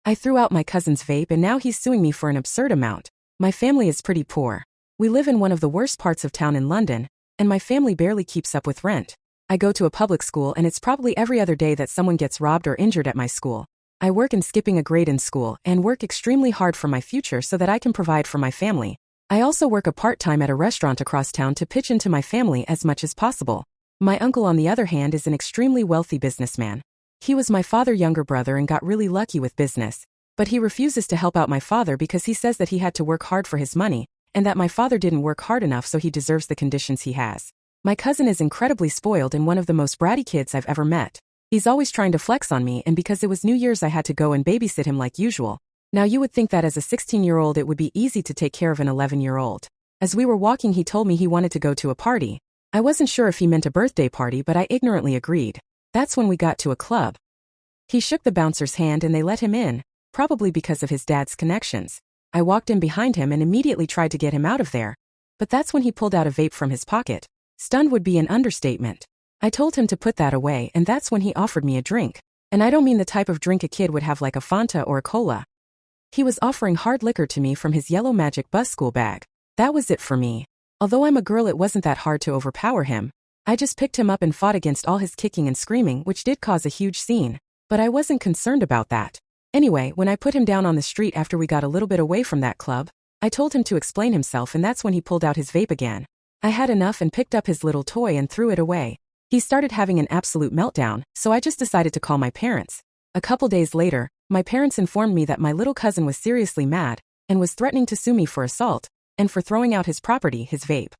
I threw out my cousin's vape and now he's suing me for an absurd amount. My family is pretty poor. We live in one of the worst parts of town in London, and my family barely keeps up with rent. I go to a public school and it's probably every other day that someone gets robbed or injured at my school. I work in skipping a grade in school and work extremely hard for my future so that I can provide for my family. I also work a part-time at a restaurant across town to pitch into my family as much as possible. My uncle, on the other hand, is an extremely wealthy businessman. He was my father's younger brother and got really lucky with business, but he refuses to help out my father because he says that he had to work hard for his money, and that my father didn't work hard enough so he deserves the conditions he has. My cousin is incredibly spoiled and one of the most bratty kids I've ever met. He's always trying to flex on me, and because it was New Year's I had to go and babysit him like usual. Now you would think that as a 16-year-old it would be easy to take care of an 11-year-old. As we were walking he told me he wanted to go to a party. I wasn't sure if he meant a birthday party, but I ignorantly agreed. That's when we got to a club. He shook the bouncer's hand and they let him in, probably because of his dad's connections. I walked in behind him and immediately tried to get him out of there. But that's when he pulled out a vape from his pocket. Stunned would be an understatement. I told him to put that away, and that's when he offered me a drink. And I don't mean the type of drink a kid would have like a Fanta or a cola. He was offering hard liquor to me from his yellow Magic Bus school bag. That was it for me. Although I'm a girl, it wasn't that hard to overpower him. I just picked him up and fought against all his kicking and screaming, which did cause a huge scene. But I wasn't concerned about that. Anyway, when I put him down on the street after we got a little bit away from that club, I told him to explain himself, and that's when he pulled out his vape again. I had enough and picked up his little toy and threw it away. He started having an absolute meltdown, so I just decided to call my parents. A couple days later, my parents informed me that my little cousin was seriously mad and was threatening to sue me for assault and for throwing out his property, his vape.